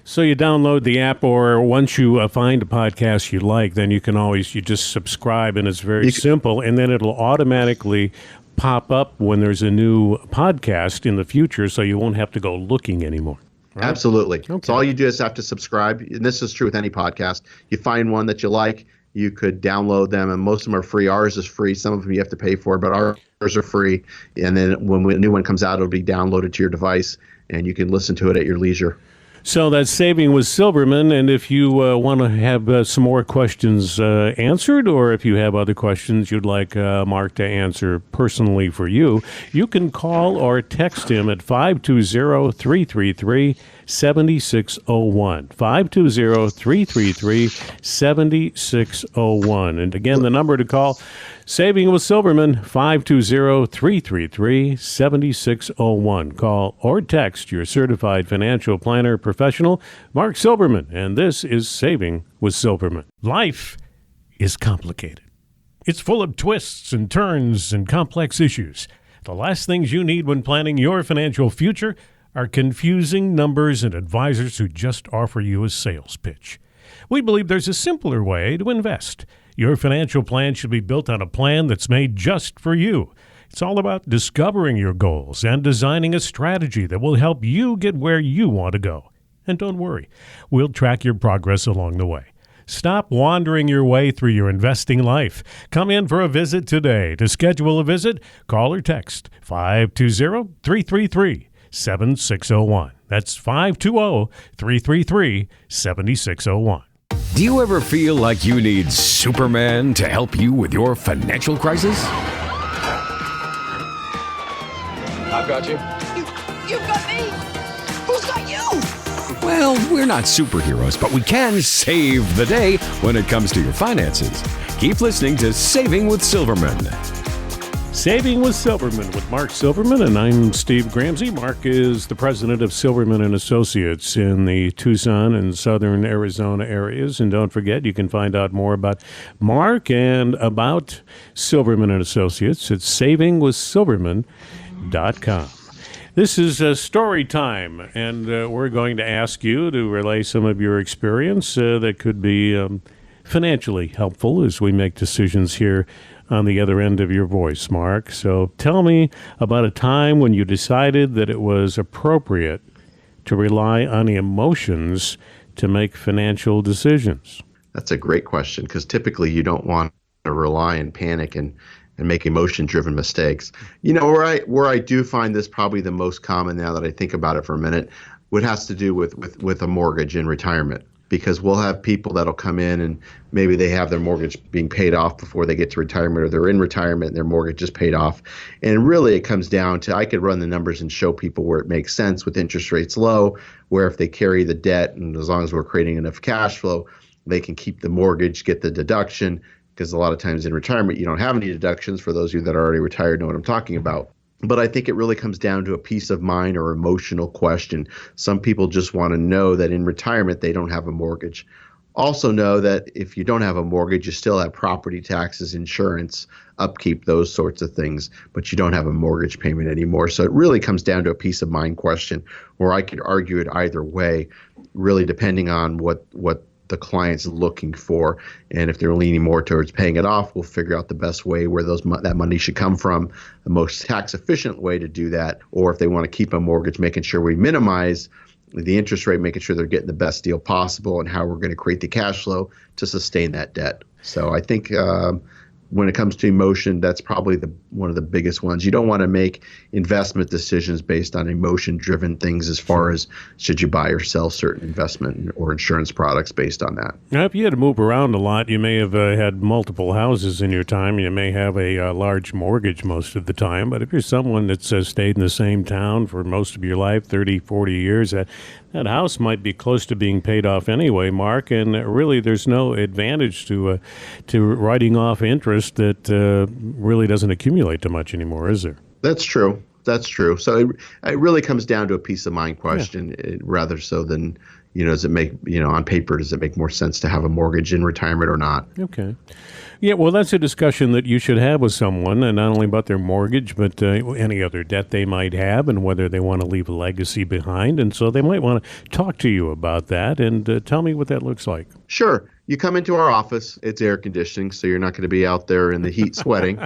So you download the app, or once you find a podcast you like, then you just subscribe, and it's very simple, and then it'll automatically pop up when there's a new podcast in the future, so you won't have to go looking anymore. Right? Absolutely. Okay. So all you do is have to subscribe, and this is true with any podcast. You find one that you like, you could download them, and most of them are free. Ours is free. Some of them you have to pay for, but ours are free. And then when a new one comes out, it'll be downloaded to your device, and you can listen to it at your leisure. So that's Saving with Silverman, and if you want to have some more questions answered, or if you have other questions you'd like Mark to answer personally for you, you can call or text him at 520-333-7601, 520-333-7601. And again, the number to call, Saving with Silverman, 520-333-7601. Call or text your certified financial planner professional, Mark Silverman, and this is Saving with Silverman. Life is complicated. It's full of twists and turns and complex issues. The last things you need when planning your financial future are confusing numbers and advisors who just offer you a sales pitch. We believe there's a simpler way to invest. Your financial plan should be built on a plan that's made just for you. It's all about discovering your goals and designing a strategy that will help you get where you want to go. And don't worry, we'll track your progress along the way. Stop wandering your way through your investing life. Come in for a visit today. To schedule a visit, call or text 520-333-7601. That's 520-333-7601. Do you ever feel like you need Superman to help you with your financial crisis? I've got you. You've got me. Who's got you? Well, we're not superheroes, but we can save the day when it comes to your finances. Keep listening to Saving with Silverman. Saving with Silverman with Mark Silverman, and I'm Steve Gramsey. Mark is the president of Silverman & Associates in the Tucson and southern Arizona areas. And don't forget, you can find out more about Mark and about Silverman & Associates at savingwithsilverman.com. This is story time, and we're going to ask you to relay some of your experience that could be financially helpful as we make decisions here on the other end of your voice, Mark. So tell me about a time when you decided that it was appropriate to rely on emotions to make financial decisions. That's a great question, because typically you don't want to rely and panic and make emotion-driven mistakes. You know, where I do find this probably the most common, now that I think about it for a minute, what has to do with a mortgage in retirement. Because we'll have people that'll come in and maybe they have their mortgage being paid off before they get to retirement, or they're in retirement and their mortgage is paid off. And really it comes down to, I could run the numbers and show people where it makes sense with interest rates low, where if they carry the debt, and as long as we're creating enough cash flow, they can keep the mortgage, get the deduction, because a lot of times in retirement you don't have any deductions. For those of you that are already retired know what I'm talking about. But I think it really comes down to a peace of mind or emotional question. Some people just want to know that in retirement they don't have a mortgage. Also know that if you don't have a mortgage, you still have property taxes, insurance, upkeep, those sorts of things, but you don't have a mortgage payment anymore. So it really comes down to a peace of mind question, where I could argue it either way, really depending on what the client's looking for. And if they're leaning more towards paying it off, we'll figure out the best way where that money should come from, the most tax efficient way to do that. Or if they want to keep a mortgage, making sure we minimize the interest rate, making sure they're getting the best deal possible, and how we're going to create the cash flow to sustain that debt. So I think when it comes to emotion, that's probably one of the biggest ones. You don't want to make investment decisions based on emotion-driven things as far as should you buy or sell certain investment or insurance products based on that. Now, if you had to move around a lot, you may have had multiple houses in your time. You may have a large mortgage most of the time. But if you're someone that's stayed in the same town for most of your life, 30, 40 years, that house might be close to being paid off anyway, Mark, and really there's no advantage to writing off interest that really doesn't accumulate too much anymore, is there? That's true. So it really comes down to a peace of mind question, rather so than, does it make, on paper, does it make more sense to have a mortgage in retirement or not? Okay. Yeah, well, that's a discussion that you should have with someone, and not only about their mortgage, but any other debt they might have and whether they want to leave a legacy behind. And so they might want to talk to you about that and tell me what that looks like. Sure. You come into our office, it's air conditioning, so you're not going to be out there in the heat sweating.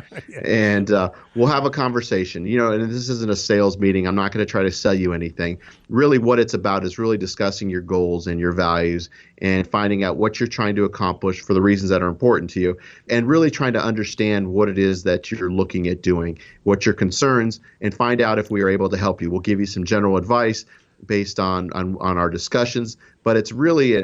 And we'll have a conversation. And this isn't a sales meeting. I'm not going to try to sell you anything. Really what it's about is really discussing your goals and your values and finding out what you're trying to accomplish for the reasons that are important to you, and really trying to understand what it is that you're looking at doing, what your concerns, and find out if we are able to help you. We'll give you some general advice based on our discussions, but it's really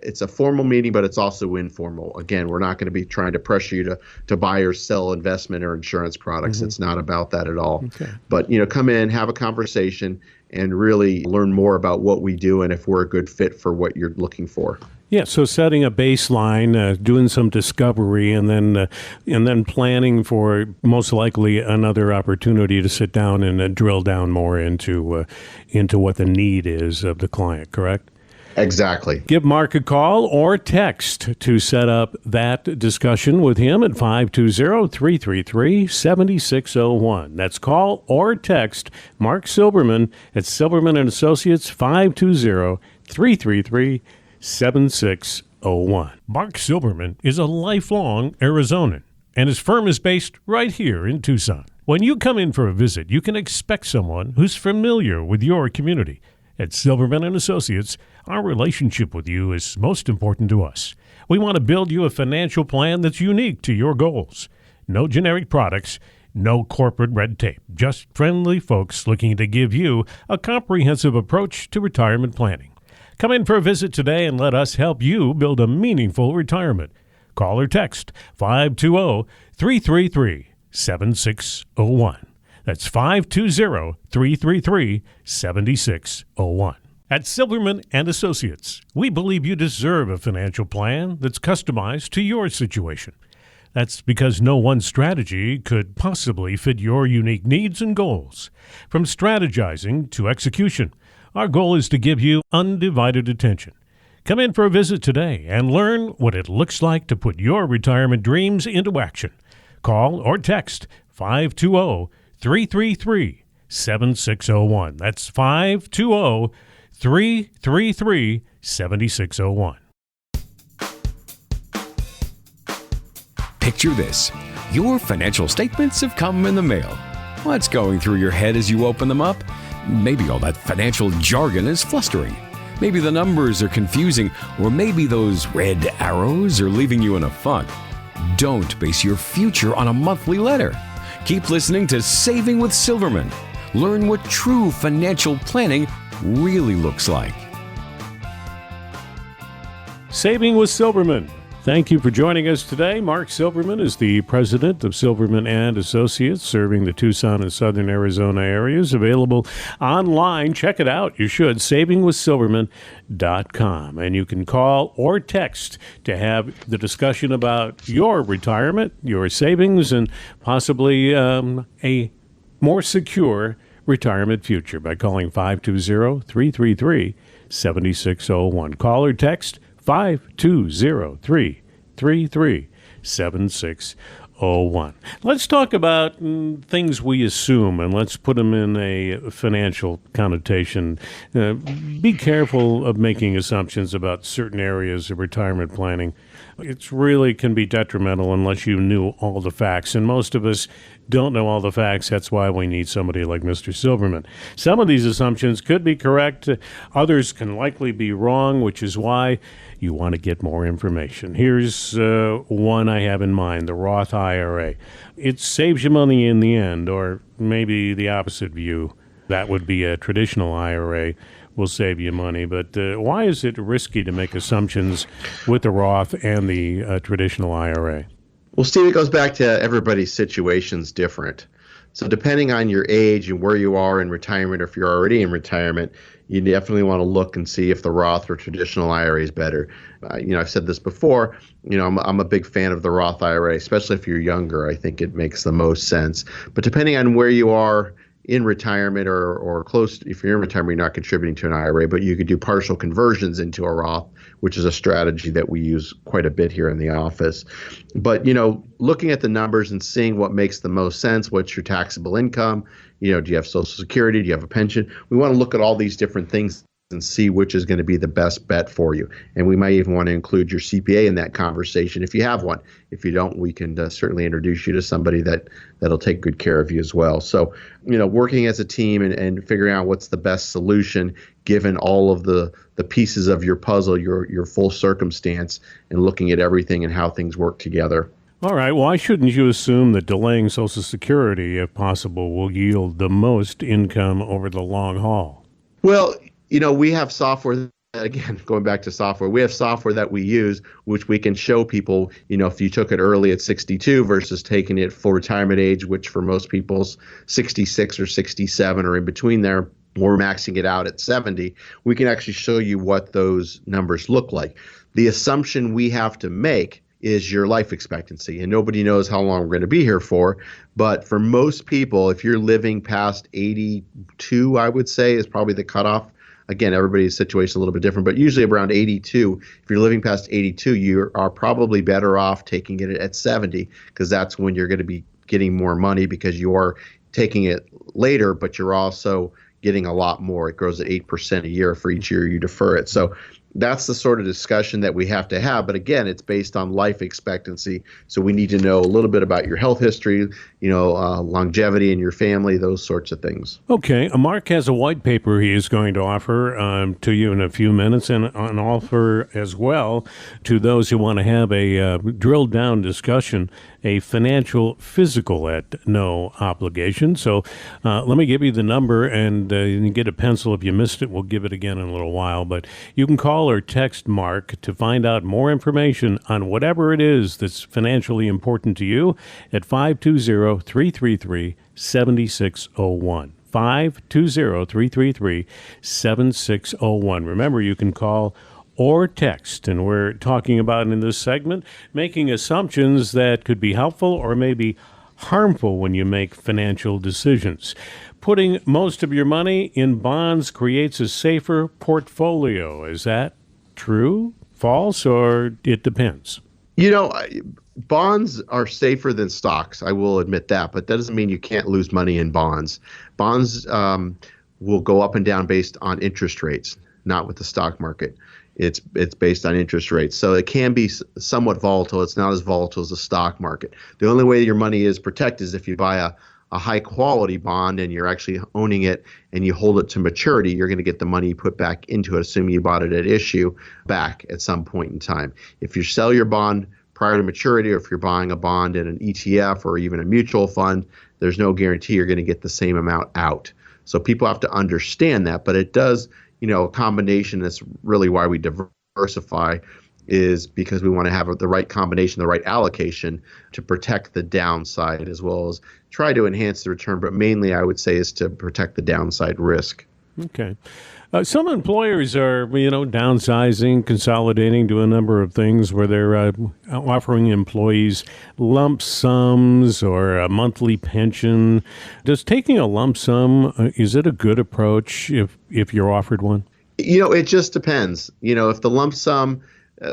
it's a formal meeting, but it's also informal. Again, we're not going to be trying to pressure you to buy or sell investment or insurance products. It's not about that at all. Okay. But come in, have a conversation, and really learn more about what we do and if we're a good fit for what you're looking for. Yeah, so setting a baseline, doing some discovery, and then planning for most likely another opportunity to sit down and drill down more into what the need is of the client, correct? Exactly. Give Mark a call or text to set up that discussion with him at 520-333-7601. That's call or text Mark Silberman at Silberman & Associates, 520-333-7601. Mark Silberman is a lifelong Arizonan, and his firm is based right here in Tucson. When you come in for a visit, you can expect someone who's familiar with your community. At Silberman & Associates, our relationship with you is most important to us. We want to build you a financial plan that's unique to your goals. No generic products, no corporate red tape, just friendly folks looking to give you a comprehensive approach to retirement planning. Come in for a visit today and let us help you build a meaningful retirement. Call or text 520-333-7601. That's 520-333-7601. At Silberman & Associates, we believe you deserve a financial plan that's customized to your situation. That's because no one strategy could possibly fit your unique needs and goals. From strategizing to execution, our goal is to give you undivided attention. Come in for a visit today and learn what it looks like to put your retirement dreams into action. Call or text 520-333-7601. That's 520-333-7601. Picture this. Your financial statements have come in the mail. What's going through your head as you open them up? Maybe all that financial jargon is flustering. Maybe the numbers are confusing, or maybe those red arrows are leaving you in a funk. Don't base your future on a monthly letter. Keep listening to Saving with Silverman. Learn what true financial planning really looks like. Saving with Silberman. Thank you for joining us today. Mark Silberman is the president of Silberman & Associates, serving the Tucson and southern Arizona areas. Available online. Check it out. You should. SavingWithSilberman.com. And you can call or text to have the discussion about your retirement, your savings, and possibly a more secure retirement future by calling 520-333-7601. Call or text 520-333-7601. 7601. Let's talk about things we assume, and let's put them in a financial connotation. Be careful of making assumptions about certain areas of retirement planning. It really can be detrimental unless you knew all the facts, and most of us don't know all the facts. That's why we need somebody like Mr. Silverman. Some of these assumptions could be correct. Others can likely be wrong, which is why you want to get more information. Here's one I have in mind, the Roth IRA. It saves you money in the end, or maybe the opposite view. That would be a traditional IRA will save you money. But why is it risky to make assumptions with the Roth and the traditional IRA? Well, Steve, it goes back to everybody's situation's different. So depending on your age and where you are in retirement, or if you're already in retirement, you definitely want to look and see if the Roth or traditional IRA is better. I've said this before, I'm a big fan of the Roth IRA, especially if you're younger. I think it makes the most sense. But depending on where you are in retirement or close, if you're in retirement, you're not contributing to an IRA, but you could do partial conversions into a Roth, which is a strategy that we use quite a bit here in the office. But, looking at the numbers and seeing what makes the most sense, what's your taxable income, do you have Social Security, do you have a pension? We want to look at all these different things and see which is going to be the best bet for you. And we might even want to include your CPA in that conversation if you have one. If you don't, we can certainly introduce you to somebody that'll take good care of you as well. So, working as a team and figuring out what's the best solution given all of the pieces of your puzzle, your full circumstance, and looking at everything and how things work together. All right. Why shouldn't you assume that delaying Social Security, if possible, will yield the most income over the long haul? Well, we have software, again, going back to software, we have software that we use, which we can show people, if you took it early at 62 versus taking it full retirement age, which for most people's 66 or 67 or in between there, or maxing it out at 70, we can actually show you what those numbers look like. The assumption we have to make is your life expectancy, and nobody knows how long we're going to be here for. But for most people, if you're living past 82, I would say is probably the cutoff. Again, everybody's situation is a little bit different, but usually around 82, if you're living past 82, you are probably better off taking it at 70, because that's when you're going to be getting more money because you are taking it later, but you're also getting a lot more. It grows at 8% a year for each year you defer it. So that's the sort of discussion that we have to have. But again, it's based on life expectancy. So we need to know a little bit about your health history, longevity in your family, those sorts of things. Okay. Mark has a white paper he is going to offer to you in a few minutes, and an offer as well to those who want to have a drilled down discussion, a financial physical at no obligation. So let me give you the number, and you can get a pencil if you missed it. We'll give it again in a little while. But you can call or text Mark to find out more information on whatever it is that's financially important to you at 520-333-7601. 520-333-7601. Remember, you can call or text, and we're talking about in this segment making assumptions that could be helpful or maybe harmful when you make financial decisions. Putting most of your money in bonds creates a safer portfolio. Is that true, false, or it depends? Bonds are safer than stocks. I will admit that, but that doesn't mean you can't lose money in bonds. Bonds will go up and down based on interest rates, not with the stock market. It's based on interest rates. So it can be somewhat volatile. It's not as volatile as the stock market. The only way your money is protected is if you buy a high quality bond and you're actually owning it and you hold it to maturity. You're going to get the money you put back into it, assuming you bought it at issue, back at some point in time. If you sell your bond prior to maturity, or if you're buying a bond in an ETF or even a mutual fund, there's no guarantee you're going to get the same amount out. So people have to understand that, but it does, a combination. That's really why we diversify, is because we want to have the right combination, the right allocation to protect the downside as well as try to enhance the return. But mainly, I would say, is to protect the downside risk. Okay. Some employers are, downsizing, consolidating, do a number of things where they're offering employees lump sums or a monthly pension. Does taking a lump sum, is it a good approach if you're offered one? It just depends. If the lump sum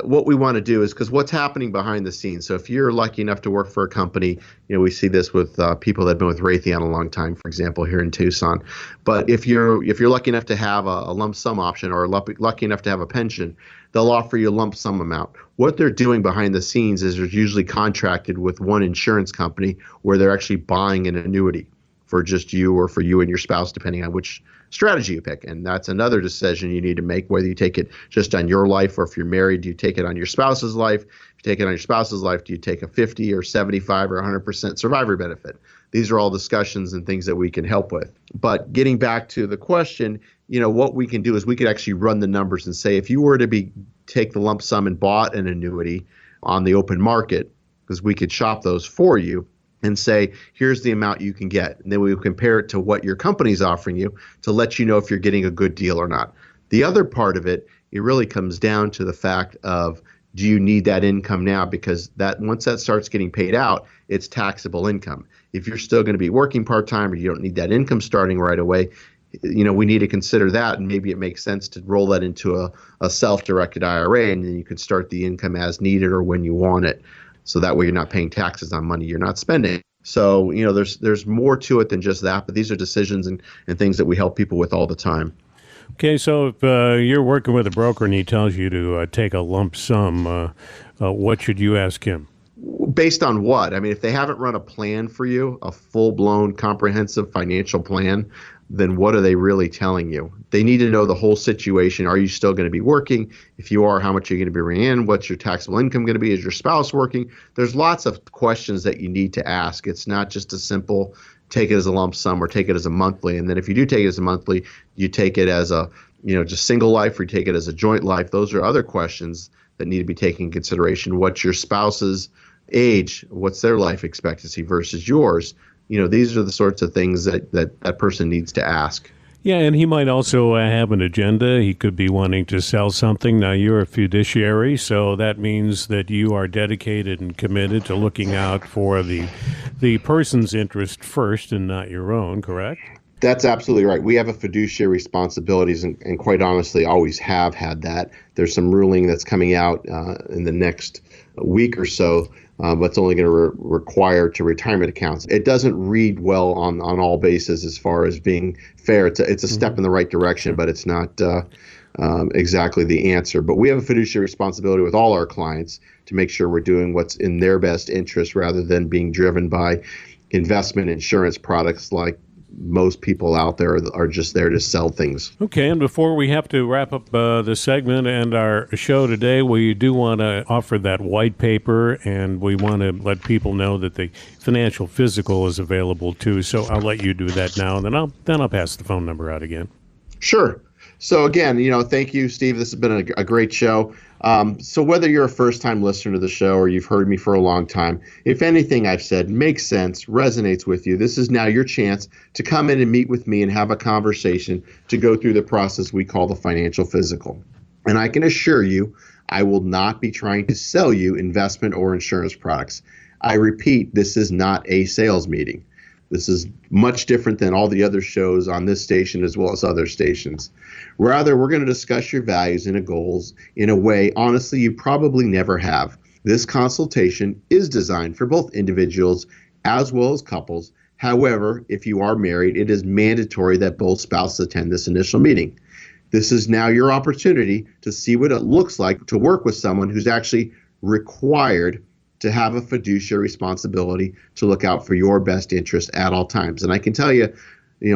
what we want to do is, because what's happening behind the scenes. So if you're lucky enough to work for a company, we see this with people that have been with Raytheon a long time, for example, here in Tucson. But if you're lucky enough to have a lump sum option, or lucky enough to have a pension, they'll offer you a lump sum amount. What they're doing behind the scenes is they're usually contracted with one insurance company where they're actually buying an annuity for just you or for you and your spouse, depending on which strategy you pick. And that's another decision you need to make, whether you take it just on your life, or if you're married, do you take it on your spouse's life? If you take it on your spouse's life, do you take a 50 or 75 or 100% survivor benefit? These are all discussions and things that we can help with. But getting back to the question, what we can do is we could actually run the numbers and say, if you were to take the lump sum and bought an annuity on the open market, because we could shop those for you, and say, here's the amount you can get. And then we will compare it to what your company's offering you to let you know if you're getting a good deal or not. The other part of it, it really comes down to the fact of, do you need that income now? Because once that starts getting paid out, it's taxable income. If you're still going to be working part-time, or you don't need that income starting right away, we need to consider that, and maybe it makes sense to roll that into a self-directed IRA, and then you can start the income as needed or when you want it. So that way you're not paying taxes on money you're not spending. So, there's more to it than just that, but these are decisions and things that we help people with all the time. Okay, so if you're working with a broker and he tells you to take a lump sum, what should you ask him? Based on what? I mean, if they haven't run a plan for you, a full-blown comprehensive financial plan, then what are they really telling you? They need to know the whole situation. Are you still going to be working? If you are, how much are you going to be bringing in? What's your taxable income going to be? Is your spouse working? There's lots of questions that you need to ask. It's not just a simple take it as a lump sum or take it as a monthly. And then if you do take it as a monthly, you take it as a, just single life, or you take it as a joint life. Those are other questions that need to be taken into consideration. What's your spouse's age? What's their life expectancy versus yours? These are the sorts of things that person needs to ask. Yeah, and he might also have an agenda. He could be wanting to sell something. Now, you're a fiduciary, so that means that you are dedicated and committed to looking out for the person's interest first and not your own, correct? That's absolutely right. We have a fiduciary responsibilities, and quite honestly, always have had that. There's some ruling that's coming out in the next week or so, but it's only going to require to retirement accounts. It doesn't read well on all bases as far as being fair. It's a step in the right direction, but it's not exactly the answer. But we have a fiduciary responsibility with all our clients to make sure we're doing what's in their best interest, rather than being driven by investment insurance products like most people out there are just there to sell things. Okay, and before we have to wrap up the segment and our show today, we do want to offer that white paper, and we want to let people know that the financial physical is available too. So I'll let you do that now, and then I'll pass the phone number out again. Sure. So again, thank you, Steve. This has been a great show. So whether you're a first-time listener to the show or you've heard me for a long time, if anything I've said makes sense, resonates with you, this is now your chance to come in and meet with me and have a conversation to go through the process we call the financial physical. And I can assure you, I will not be trying to sell you investment or insurance products. I repeat, this is not a sales meeting. This is much different than all the other shows on this station as well as other stations. Rather, we're going to discuss your values and goals in a way, honestly, you probably never have. This consultation is designed for both individuals as well as couples. However, if you are married, it is mandatory that both spouses attend this initial meeting. This is now your opportunity to see what it looks like to work with someone who's actually required to have a fiduciary responsibility to look out for your best interest at all times. And I can tell you,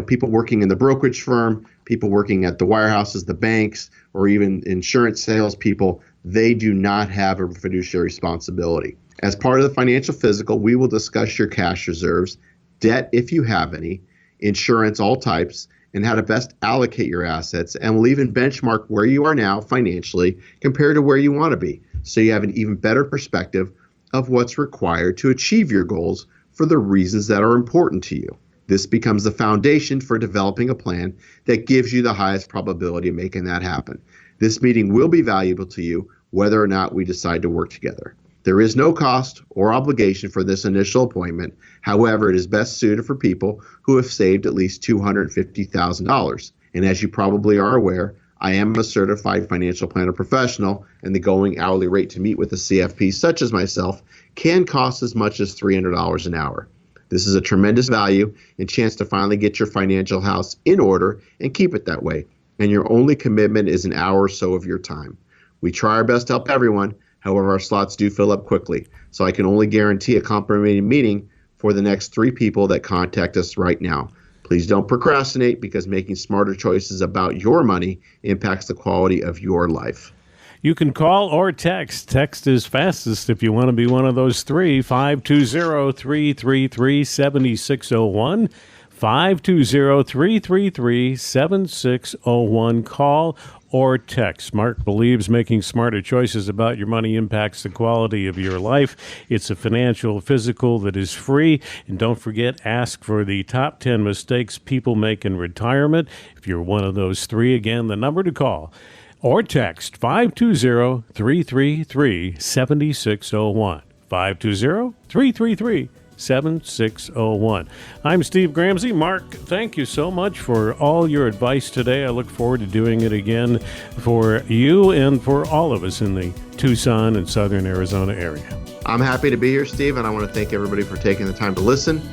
people working in the brokerage firm, people working at the wirehouses, the banks, or even insurance salespeople, they do not have a fiduciary responsibility. As part of the financial physical, we will discuss your cash reserves, debt if you have any, insurance all types, and how to best allocate your assets. And we'll even benchmark where you are now financially compared to where you want to be, so you have an even better perspective of what's required to achieve your goals for the reasons that are important to you. This becomes the foundation for developing a plan that gives you the highest probability of making that happen. This meeting will be valuable to you whether or not we decide to work together. There is no cost or obligation for this initial appointment. However, it is best suited for people who have saved at least $250,000. And as you probably are aware, I am a certified financial planner professional, and the going hourly rate to meet with a CFP such as myself can cost as much as $300 an hour. This is a tremendous value and chance to finally get your financial house in order and keep it that way. And your only commitment is an hour or so of your time. We try our best to help everyone. However, our slots do fill up quickly. So I can only guarantee a complimentary meeting for the next 3 people that contact us right now. Please don't procrastinate, because making smarter choices about your money impacts the quality of your life. You can call or text. Text is fastest if you want to be one of those 3. 520-333-7601. 520-333-7601. Call or text. Mark believes making smarter choices about your money impacts the quality of your life. It's a financial physical that is free. And don't forget, ask for the top 10 mistakes people make in retirement. If you're one of those 3, again, the number to call or text 520-333-7601. 520-333-7601. I'm Steve Gramsey. Mark, thank you so much for all your advice today. I look forward to doing it again for you and for all of us in the Tucson and Southern Arizona area. I'm happy to be here, Steve, and I want to thank everybody for taking the time to listen,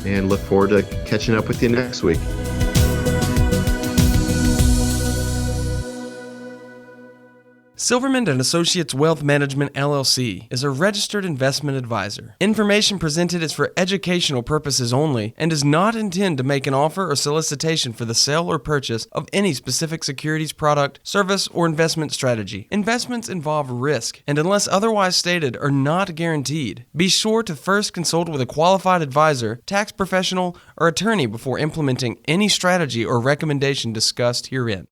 and look forward to catching up with you next week. Silverman & Associates Wealth Management, LLC is a registered investment advisor. Information presented is for educational purposes only and does not intend to make an offer or solicitation for the sale or purchase of any specific securities, product, service, or investment strategy. Investments involve risk and, unless otherwise stated, are not guaranteed. Be sure to first consult with a qualified advisor, tax professional, or attorney before implementing any strategy or recommendation discussed herein.